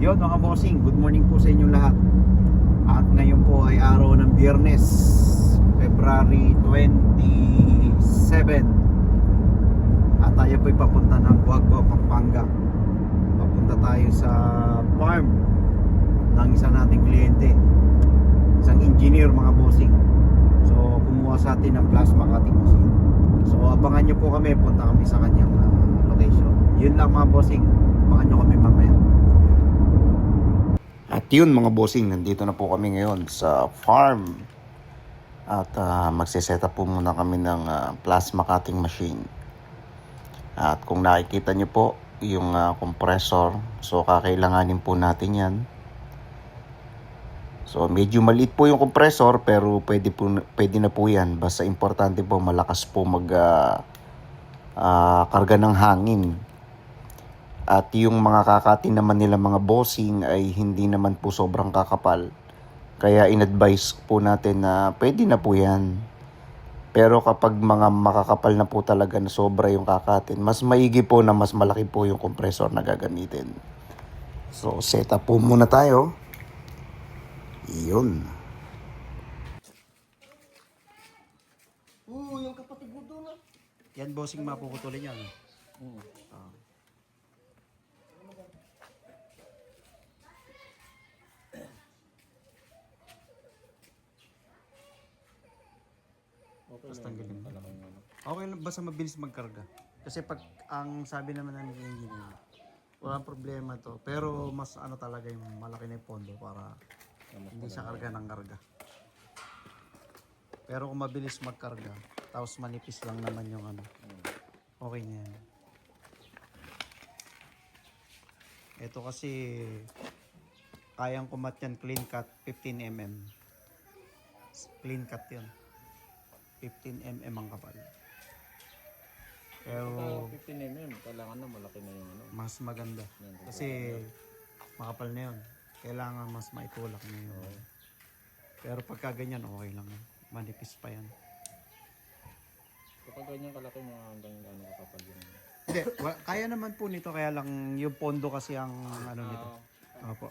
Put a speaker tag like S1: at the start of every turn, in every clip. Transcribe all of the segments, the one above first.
S1: Yun mga bossing, good morning po sa inyong lahat. At ngayon po ay araw ng Biyernes, February 27. At tayo po ay papunta ng Buagba, Pampanga. Papunta tayo sa farm ng isa nating kliyente, isang engineer mga bossing. So kumuha sa atin ng plasma cutting machine. So abangan nyo po kami, punta kami sa kanyang location. Yun lang mga bossing, abangan nyo kami mamaya. At yun mga bossing, nandito na po kami ngayon sa farm. At magsiset up po muna kami ng plasma cutting machine. At kung nakikita nyo po yung compressor, so kakailanganin po natin yan. So medyo maliit po yung compressor, pero pwede na po yan. Basta importante po malakas po karga ng hangin. At yung mga kakatin naman nila mga bossing ay hindi naman po sobrang kakapal. Kaya in-advise po natin na pwede na po yan. Pero kapag mga makakapal na po talaga na sobra yung kakatin, mas maigi po na mas malaki po yung compressor na gagamitin. So set up po muna tayo. Yun.
S2: Yung kapatid mo doon
S1: Yan bossing, mapuputulin yan. Tapos tanggalin mo. Okay lang, basta mabilis magkarga. Kasi pag ang sabi naman ng engineer, walang problema to. Pero mas ano talaga yung malaki na yung pondo para hindi siya karga ng karga. Pero kung mabilis magkarga, tapos manipis lang naman yung ano, okay na yan. Ito kasi kayang kumat yan, clean cut 15mm. Clean cut yun. 15mm ang kapal. Pero
S2: 15mm, kailangan na malaki na yung ano.
S1: mas maganda. Kasi makapal na yun. Kailangan mas maitulak na yun. Pero pagka ganyan, okay lang yan. Manipis pa yan.
S2: Kapag ganyan kalaki, mga hanggang gano'n kakapal yung...
S1: Hindi, kaya naman po nito. Kaya lang yung pondo kasi ang ano nito. Opo.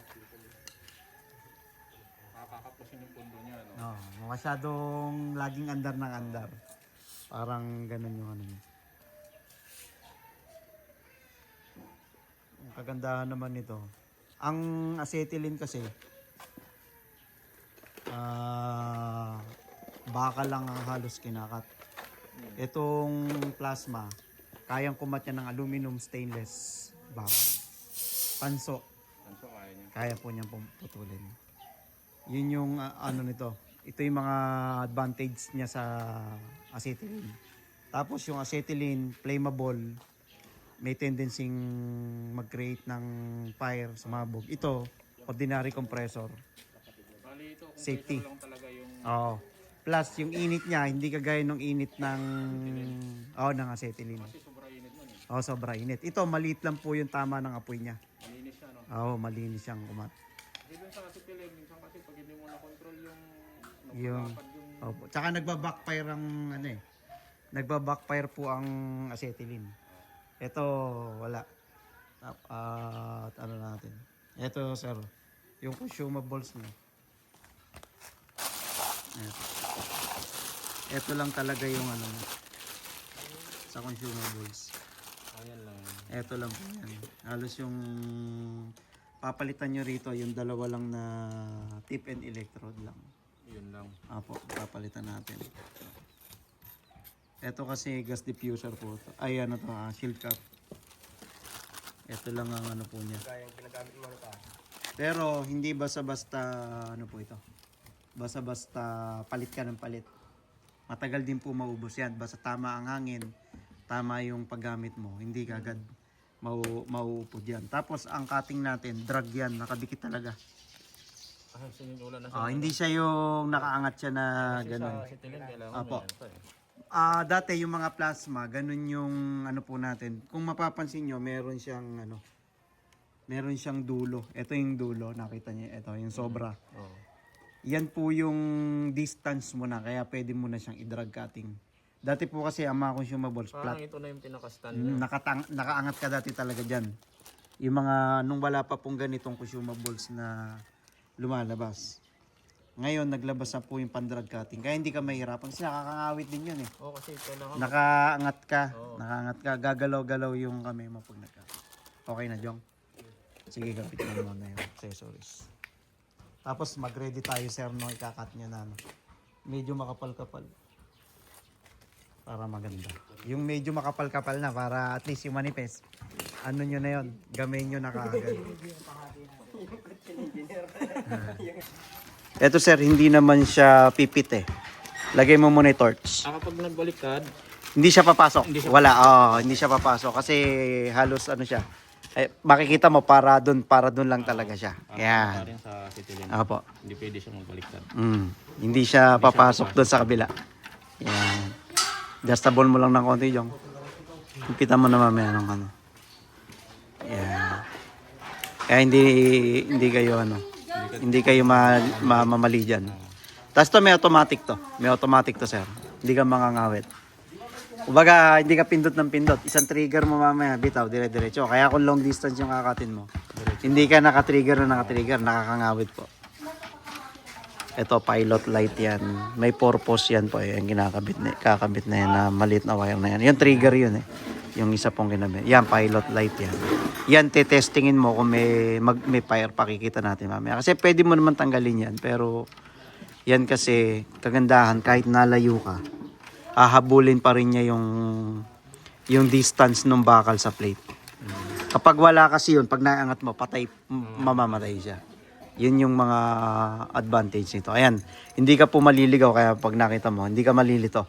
S2: Nakakapusin yung pundo niya, no?
S1: No, masyadong laging andar ng andar. Parang ganun yung ano niya. Ang kagandahan naman nito, ang acetylene kasi baka lang ang halos kinakat. Itong plasma, kayang kumat yan ng aluminum stainless bakal. Panso,
S2: Tanso kaya niya.
S1: kaya po niyang putulin. Yun yung ano nito. Ito yung mga advantage niya sa acetylene. Tapos yung acetylene, flammable, may tendency mag-create ng fire, sumabog. Ito, ordinary compressor.
S2: Bali ito, kung
S1: Safety.
S2: lang talaga yung...
S1: Oo. Plus, yung init niya, hindi kagaya ng init ng ng acetylene.
S2: Kasi sobra init nun eh.
S1: Oo, sobra init. Ito, maliit lang po yung tama ng apoy niya.
S2: Malinis siya, no?
S1: Oo, malinis siyang kumat.
S2: Kasi dun sa acetylene, minsan kasi pag hindi mo na-control yung...
S1: Yung, opo. Tsaka nagba-backfire ang ano eh. Nagba-backfire po ang acetylene. Ito, wala. At ano natin. Ito, sir. Yung consumables niya. Ito lang talaga yung ano sa consumables.
S2: Ayan lang.
S1: Ito lang po yan. Halos yung papalitan nyo rito, yung dalawa lang na tip and electrode lang.
S2: Yun lang.
S1: Apo, papalitan natin. Ito kasi gas diffuser po. Ay ano to, shield cap. Ito lang ang ano po niya.
S2: Kaya yung ginagamit mo na
S1: Pero hindi basta-basta ano po ito. Basta-basta palit ka ng palit. Matagal din po maubos yan. Basta tama ang hangin, tama yung paggamit mo. Hindi kagad mauupod yan. Tapos ang cutting natin, drag yan. Nakadikit talaga.
S2: Sinunulan na siya.
S1: Hindi siya yung nakaangat siya na gano'n.
S2: Sa acetylene, kailangan
S1: Apo.
S2: may ano pa eh.
S1: Dati yung mga plasma, ganun yung ano po natin. Kung mapapansin nyo, meron siyang dulo. Ito yung dulo, nakita niyo. Ito yung sobra.
S2: Oo.
S1: Yan po yung distance mo na, kaya pwede mo na siyang i-drag cutting. Dati po kasi ang mga consumables,
S2: Parang
S1: flat.
S2: ito na yung pinaka-stand niya.
S1: Nakaangat ka dati talaga dyan. Yung mga, nung wala pa pong ganitong consumables na lumalabas. Ngayon, naglabas na po yung pan-drug cutting. Kaya hindi ka mahirapan kasi nakakangawit din yun eh.
S2: Oo, kasi kailangan
S1: Nakaangat ka.
S2: Oo.
S1: Nakaangat ka. Gagalaw-galaw yung kamay mo pag nagka. Okay na, Jong? Sige, kapit mo muna yung accessories. Tapos mag-ready tayo, sir, nung ikakat niya na ano. Medyo makapal-kapal. Para maganda. Yung medyo makapal-kapal na para at least yung manifest. Ano nyo na yun? Gamay nyo na kaagad. Eto sir, hindi naman siya pipit eh. Lagay mo muna yung torch.
S2: kapag nagbaliktad,
S1: Hindi siya papasok.
S2: Hindi siya
S1: Wala, hindi siya papasok kasi halos ano siya. Makikita mo para doon lang talaga siya. Yan.
S2: rin sa sitilin.
S1: Apo.
S2: Hindi pwede siyang magbaliktad.
S1: Hindi siya papasok doon sa kabila. Yan. Adjustable mo lang ng konti, Jong. Kita mo na mamaya ng ano. Yan. Kaya hindi kayo ano. Hindi kayo mamali dyan. Tapos to may automatic to. May automatic to, sir. Hindi ka mangangawit. Kumbaga, hindi ka pindot ng pindot. Isang trigger mo mamaya, bitaw, dire-diretso. Kaya kung long distance yung kakatin mo, hindi ka nakatrigger, nakakangawit po. Ito, pilot light yan. May purpose yan po. Yung kakabit na yan na maliit na wire na yan. Yung trigger yun eh. Yung isa pong ginamit. Yan, pilot light yan. Yan, testingin mo kung may fire, pakikita natin mamaya. Kasi pwede mo naman tanggalin yan. Pero, yan kasi, kagandahan, kahit nalayo ka, hahabulin pa rin niya yung distance ng bakal sa plate. Kapag wala kasi yun, pag naangat mo, patay, mamamatay siya. Yun yung mga advantage nito. Ayan, hindi ka po maliligaw kaya pag nakita mo, hindi ka malilito.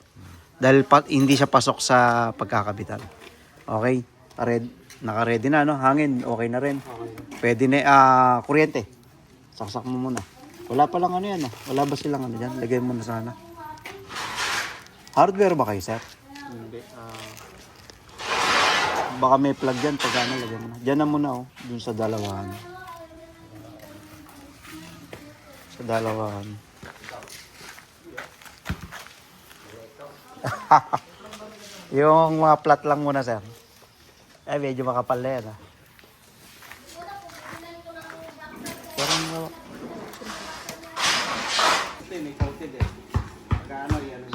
S1: Dahil hindi siya pasok sa pagkakabitan. Okay? Naka-ready na, no? Hangin, okay na rin. Pwede na, kuryente. Saksak mo muna. Wala pa lang ano yan, wala ba silang ano dyan? Lagay mo na sana. Hardware ba kayo, sir?
S2: Hindi.
S1: Baka may plug dyan pag ano, lagay mo na. Dyan na muna, dun sa dalawahan. Sa dalawahan. Yung mga flat lang muna, sir. Ay, medyo makapal na yan, Parang, ito may coated eh. Magkano yan?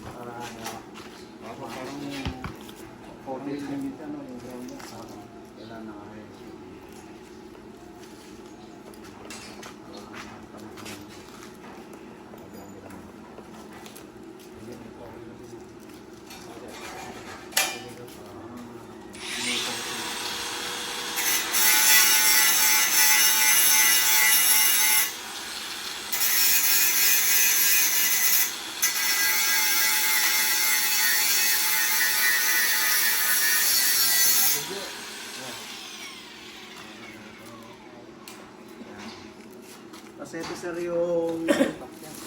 S1: Parang coated na minsan, yung ground. Kailangan nakahaya. Kasi ito sir yung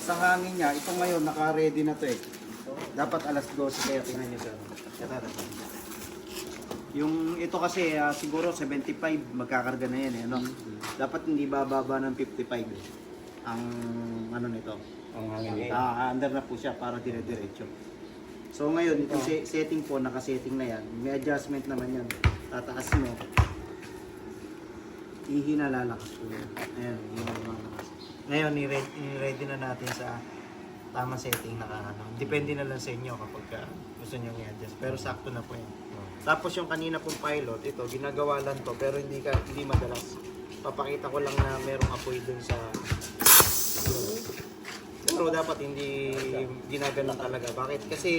S1: sa hangin niya, ito ngayon naka-ready na to eh. Dapat alas 12 kaya tingnan niyo sir. Ito. Yung ito kasi siguro 75 magkakarga na yan eh. Ano? Dapat hindi bababa ng 55 eh. Ang ano nito.
S2: Ang hangin.
S1: Under na po siya para dire-diretso. So ngayon, itong setting po, naka-setting na yan. May adjustment naman yan. Tataas mo. Ihina lalakas po yan. Ayan, ihina lalakas. Ngayon, i-ready na natin sa tamang setting na ano. Depende na lang sa inyo kapag gusto nyo i-adjust. Pero sakto na po yan. Tapos yung kanina pong pilot, ito, ginagawa lang to pero hindi madalas. Papakita ko lang na merong apoy dun sa pero dapat hindi ginaganon talaga. Bakit? Kasi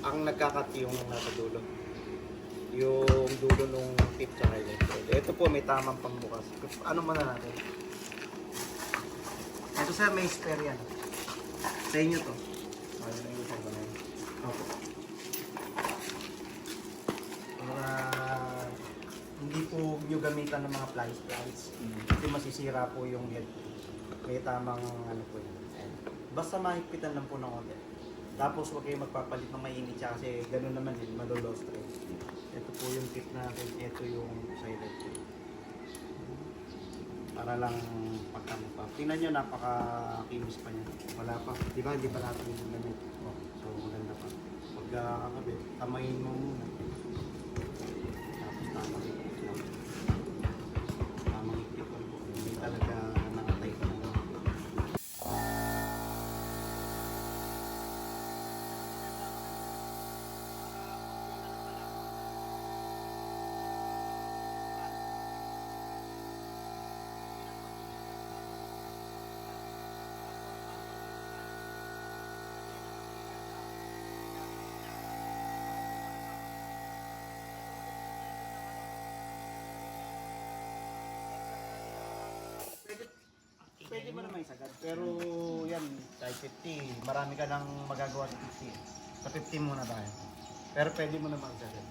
S1: ang nagkakat yung nasa dulo. Yung dulo nung tip tsaka electrode. Ito po may tamang pambukas. Ano man na natin? Ito sir, may spare yan. Sa inyo to. Opo. Para hindi po nyo gamitan ng mga plies. Kasi masisira po yung head. May tamang ano po yun. Basta mahigpitan lang po ng konti. Tapos huwag kayo magpapalit ng mainit siya kasi gano'n naman din, madulos rin. Ito po yung tip natin, ito yung silent tip. Para lang pagkano pa. Tingnan nyo, napaka-kinis pa niya. Wala pa. Di ba? Hindi pa natin yung gamit. So maganda pa. Pag kakabit, kamayin mo muna. Tapos
S3: Tamang higpit lang po. Hindi talaga nakatay pa na. Pwede mo naman isagad. Pero yan, kahit 50, marami ka nang magagawa sa 50. Sa 50 muna tayo. Pero pwede mo naman isagad.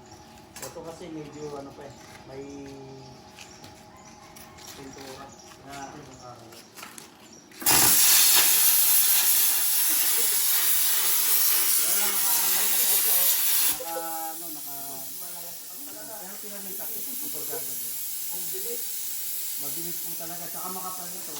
S3: Ito kasi medyo ano pa eh, may pintura na wala nakaanggal pa ito. Pero pinamay ka, putol gano'n din. Ang bilis. Mabilis po talaga, tsaka makapal na to.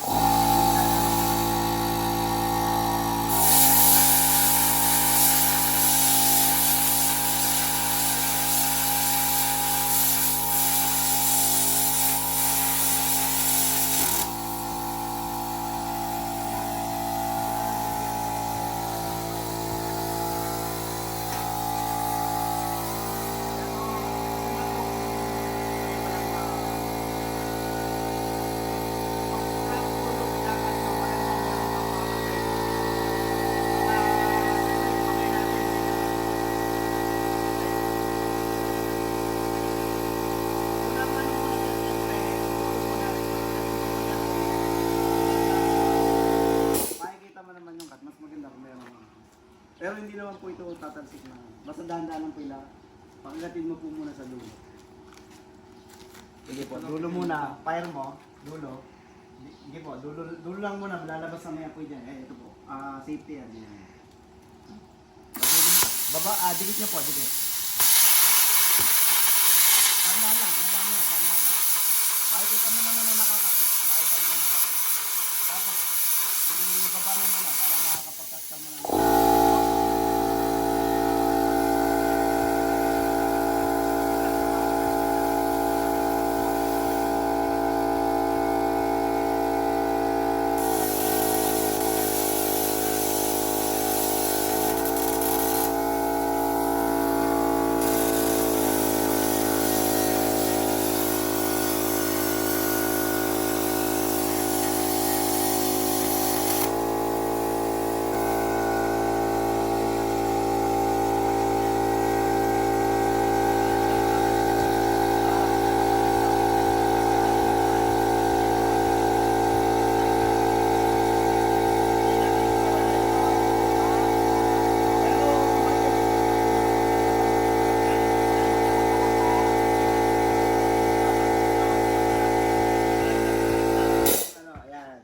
S3: Makikita mo naman yung cut, mas maganda kung meron mo. Pero hindi naman po ito tatalsik na. Basta dahan-dahan lang po ila. Pakagatin mo po muna sa dulo. Sige po, dulo muna. Fire mo, dulo. Sige po, dulo lang muna. Lalabas na maya po dyan. Ito po. Safety yan. Yan. Baba, dikit niyo po, dikit. Tama lang. Makikita mo naman na nakakapit. Tapos, ibaba mo muna para makakapag-custom mo naman. Ano, ayan.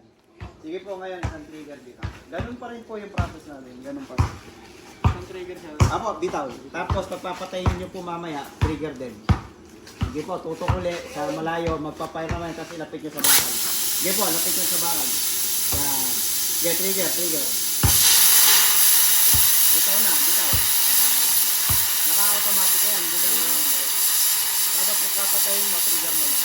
S3: Sige po ngayon, isang trigger dito. Ganun pa rin po yung process natin. Ganun pa rin.
S2: Isang trigger siya.
S3: Apo, bitaw. Tapos pagpapatayin nyo po mamaya, trigger din. Sige po, tutok uli sa malayo, magpapire naman, tapos ilapit nyo sa bakal. Sige po, lapit nyo sa bakal. Yan. Sige, trigger. Bitaw na, bitaw. Naka-automatic yan, hindi ka na. Tapos pagpapatayin mo, trigger mo lang.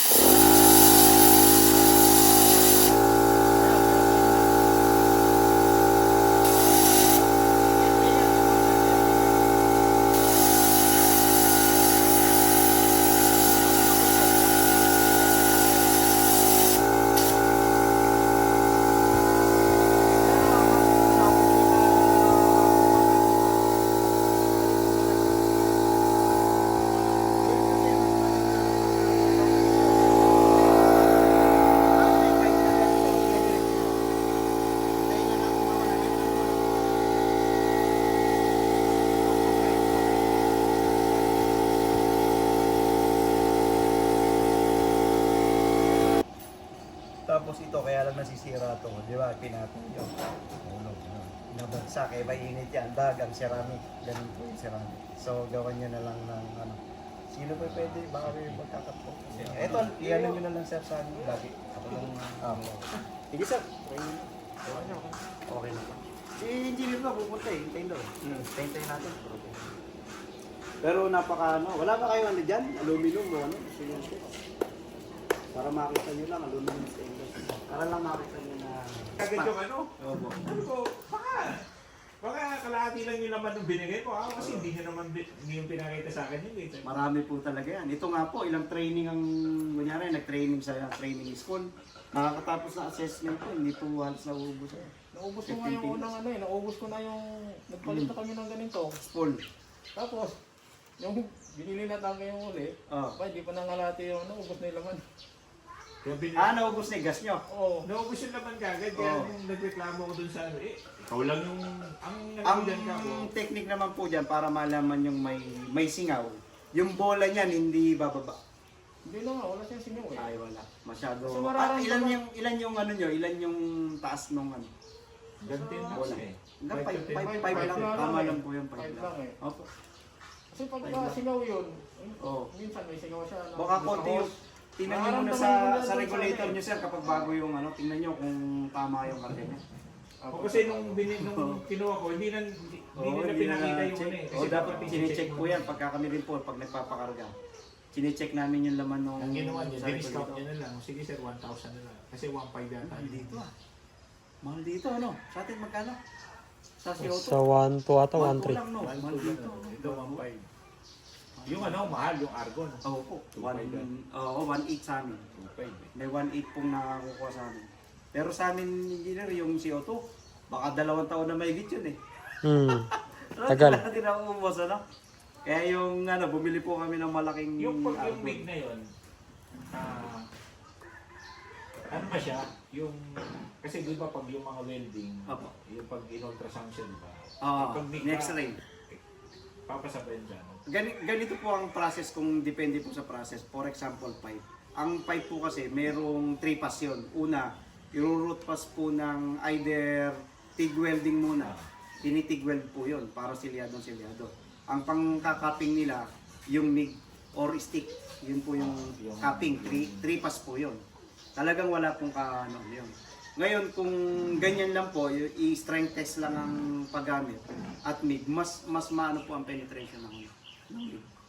S3: Tapos ito, kaya lang nasisira to, di ba? Pinatong yun. Nabagsak, eh, mainit yan. Dagang ceramic. Ganun po yung ceramic. So, gawan nyo na lang ng ano. Sino pa pwede? Baka may magkakat po. Eto, iyanan nyo na lang sir sa amin. Lagi. Ako lang. Sige sir. Okay na po. Si engineer na pupunta eh. Hintayin daw. Hintayin natin. Pero napaka ano, wala ba kayo ano dyan? Aluminum o ano? Sige. Para makita nyo lang, aluminum stainless. Para lang makita nyo na...
S2: Kagad yung ano?
S3: Opo.
S2: Ano ko, baka kalahati lang yung laman ng binigay ko. Kasi hindi nyo naman, hindi yung pinakita sa akin yun. Eh.
S3: Marami po talaga yan. Ito nga po, ilang training ang, kunyari, nag-training sa training school. Nakakatapos na assessment po, hindi po halos nauubos.
S2: Naubos ko nga yung unang ano eh. Naubos ko na yung, nagpalit na kami ng ganito.
S3: Full.
S2: Tapos, yung binili na tayo yung uli, pa, hindi pa nangalati yung ano, ubos na yung laman.
S3: Naubos na yung gas nyo?
S2: Oo. Naubos yung laman kagad, kaya nung nagreklamo ko dun sa ano, ikaw lang yung, ang
S3: Ang
S2: nagbidan ka ko.
S3: technique naman po dyan, para malaman yung may singaw, yung bola niyan hindi bababa.
S2: Hindi na nga, wala siyang singaw eh.
S3: Ay, wala. Masyado.
S2: So, mararamdaman-
S3: ilan yung ano nyo? Ilan yung taas nung ano?
S2: Ganti na
S3: Bola.
S2: eh.
S3: Hanggang 5
S2: Five
S3: lang.
S2: lang
S3: Tama
S2: eh.
S3: lang po yung 5
S2: Five
S3: lang.
S2: lang eh.
S3: Opo.
S2: Kasi pagka singaw yun,
S3: Oo.
S2: minsan may singaw siya. na-
S3: Baka konti yung, tingnan nyo muna sa regulator nyo sir kapag bago yung ano, tingnan nyo kung tama yung karga niya.
S2: O kasi nung kinuha ko, hindi nila pinakita yung ano eh.
S3: Oo, dapat chinecheck po yan pagka kami rin po, pag nagpapakarga. Chinecheck namin yung laman nung
S2: Ang ginawa niya,
S3: sa
S2: diniscount
S3: regulator.
S2: niya na lang. Sige sir, 1,000 na lang. Kasi 1,500 yata.
S3: Mahal dito ah. Mahal dito ano? Sa atin magkano? Sa CO2?
S4: Sa 1 to ata
S3: 1.2
S4: 1.3.
S3: lang no? Mahal dito.
S2: Ito, 1,500. Yung ano, mahal, yung argon.
S3: Oo po. 1.8 sa amin.
S2: 2,500
S3: May 1.8 pong nakakukuha sa amin. Pero sa amin, engineer, yung CO2, baka 2 taon na mahigit yun eh.
S4: Tagal.
S3: Wala din ako umubos, ano? Kaya yung ano, bumili po kami ng malaking
S2: Yung pag yung
S3: argon.
S2: MIG na yun, ano ba siya? Yung, kasi di ba pag yung mga welding,
S3: Apo.
S2: yung pag in-ultrasound siya, di ba? Pag MIG
S3: next
S2: ka,
S3: ray.
S2: papasabayin siya. No?
S3: Ganito po ang process kung depende po sa process. For example, pipe. Ang pipe po kasi merong 3 pass yun. Una, i-root pass po ng either TIG welding muna. Tinitig weld po yun para silyado. Ang pangkakapping nila, yung MIG or stick. Yun po yung capping. 3 pass po yun. Talagang wala pong ano yun. Ngayon, kung ganyan lang po, i-strength test lang ang paggamit at MIG, mas maano po ang penetration ng MIG.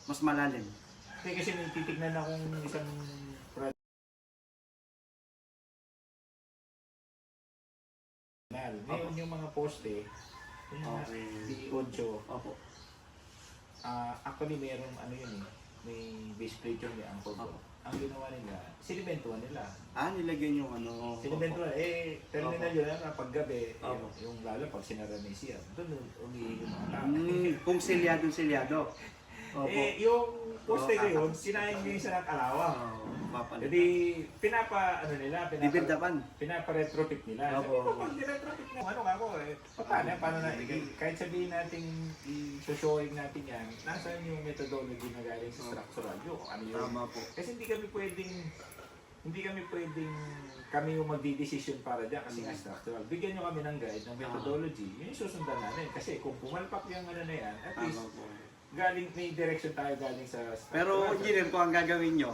S3: Mas malalim.
S2: Kasi titignan akong isang product. Ngayon yung mga poste, yung mga
S3: Okay.
S2: D8,
S3: Opo.
S2: actually mayroong ano yun eh, may base plate yun eh, ang kobo. Ang ginawa nila, sinimentuhan nila.
S3: Nilagyan yung ano.
S2: Sinimentuhan, terminal yun na pag gabi,
S3: Opo.
S2: yung lalo pag sinara na yung siya, doon umiihi yung mga tao.
S3: Kung silyado. Opo.
S2: Yung poste ko yun, sinayang nyo yung sa kalawa.
S3: Papalit.
S2: Jadi, pinapa-retrofit nila.
S3: Opo.
S2: Sabi ko, pag niretrofit mo, ano nga ako paano na, kahit sabihin natin, i-showing natin yan, nasaan yung methodology na galing sa structural view, ano yun.
S3: Tama po.
S2: Kasi hindi kami pwedeng kami yung magdi-decision para dyan kasi nga structural. Bigyan nyo kami ng guide, ng methodology, yun yung susundan namin. Kasi kung pumalpak yung ano na yan, at least,
S3: Tama po.
S2: galing, may direction tayo galing sa
S3: Pero
S2: structural.
S3: engineer, kung ang gagawin nyo,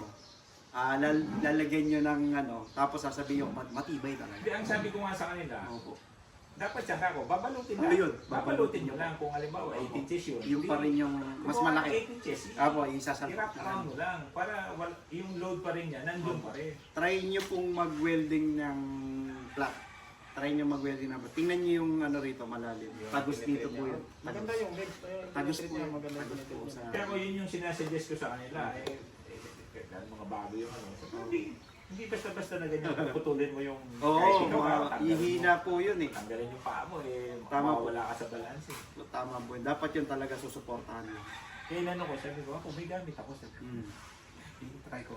S3: lalagyan nyo ng ano, tapos sasabihin nyo, matibay talaga.
S2: Hindi, ang sabi ko nga sa kanila,
S3: Opo.
S2: dapat siya ako, babalutin
S3: Ano
S2: lang.
S3: yun?
S2: Babalutin nyo lang kung halimbawa 8 inches yun.
S3: Yung pa rin yung mas malaki.
S2: 8 inches,
S3: Apo, yung sasalpak
S2: i-wrap around mo lang para yung load pa rin niya, nandun pa rin.
S3: Try nyo pong mag-welding ng flat. Try nyo mag-welding ng flat. Tingnan nyo yung ano rito, malalim. Tagos dito po yun.
S2: Maganda yung legs.
S3: Tagos po yun.
S2: Maganda yung
S3: Tagos po
S2: legs.
S3: sa-
S2: Kaya ko yun yung sinasuggest ko sa kanila. Dahil mga bago yung ano. Hindi basta-basta na ganyan. Putulin mo yung...
S3: Oo,
S2: kahit ikaw, tanggalin mo.
S3: ihina po yun eh.
S2: Tanggalin yung paa mo
S3: Tama po.
S2: mawawala ka sa balance eh.
S3: Tama po yun. Dapat yun talaga susuportahan nyo.
S2: Kaya inano ko, sabi ko, ako may gamit ako sa try ko.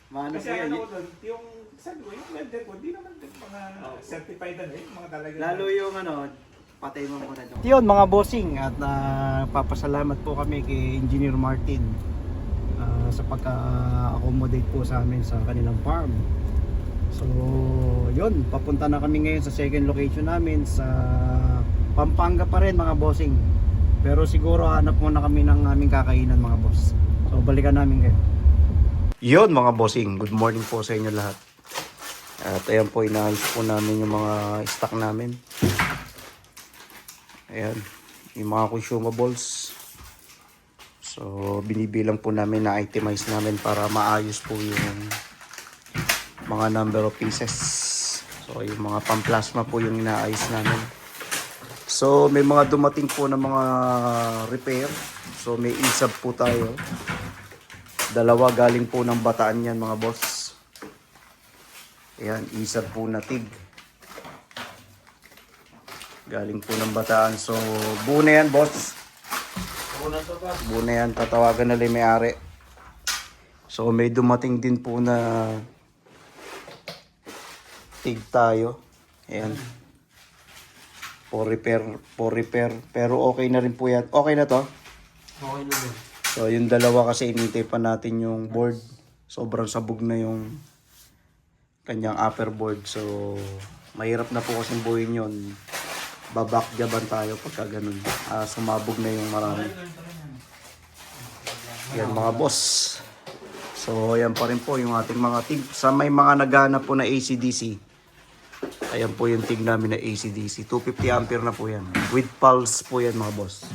S3: Maano
S2: Kasi
S3: po yan.
S2: ano ko doon, yung sabi ko, yung welder ko, hindi naman din mga certified ano eh, mga talaga.
S3: Lalo yung ano, patay mo muna doon. Yun mga bossing at papasalamat po kami kay Engineer Martin sa pagka-accommodate po sa amin sa kanilang farm. So yun, papunta na kami ngayon sa second location namin sa Pampanga pa rin mga bossing. Pero siguro hanap muna kami ng aming kakainan mga boss. So balikan namin kayo.
S1: Yun mga bossing, good morning po sa inyo lahat. At ayan po, inaayos po namin yung mga stock namin. Ayan, yung mga consumables. So, binibilang po namin na itemize namin para maayos po yung mga number of pieces. So, yung mga pamplasma po yung inaayos namin. So, may mga dumating po na mga repair. So, may isab po tayo. Dalawa galing po ng Bataan yan mga boss. Ayan, isab po na TIG. Galing po ng Bataan. So, buo na yan boss. Buo na yan. Tatawagan na lang may-ari. So, may dumating din po na TIG tayo. Ayan. For repair. Pero okay na rin po yan. Okay na to?
S4: Okay na din.
S1: So, yung dalawa kasi inintay pa natin yung board. Sobrang sabog na yung kanyang upper board. So, mahirap na po kasing buuin yun. Babakjaban tayo pagka ganun. Sumabog na yung marami. Yan mga boss. So, yan pa rin po yung ating mga TIG. Sa may mga naghahanap po na AC/DC. Ayan po yung TIG namin na AC/DC. 250 ampere na po yan. With pulse po yan mga boss.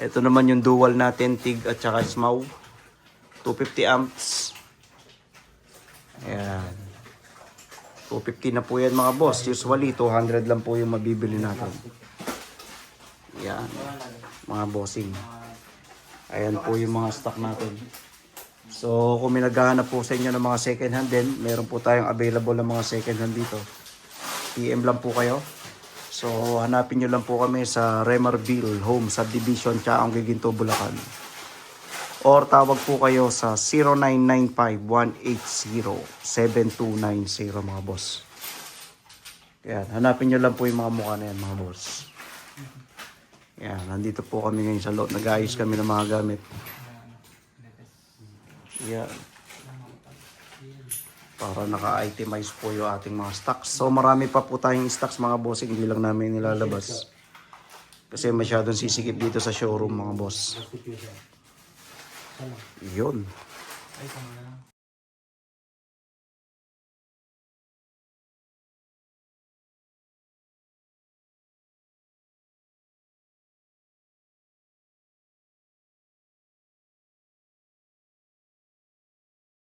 S1: Ito naman yung dual natin, TIG at saka SMAW. 250 amps. Ayan. 250 na po yan mga boss. Usually, 200 lang po yung mabibili natin. Ayan. Mga bossing. Ayan po yung mga stock natin. So, kung may naghahanap po sa inyo ng mga second hand din, meron po tayong available ng mga second hand dito. PM lang po kayo. So, hanapin nyo lang po kami sa Remarville Home Subdivision, Chaong Giginto, Bulacan. Or tawag po kayo sa 0995-180-7290 mga boss. Yan, hanapin nyo lang po yung mga mukha na yan mga boss. Yan, nandito po kami ngayon sa loob. Nag-ayos kami ng mga gamit. Yan. Para naka-itemize po yung ating mga stocks. So marami pa po tayong stocks mga boss. Hindi lang namin nilalabas. Kasi masyadong sisikip dito sa showroom mga boss. Yun.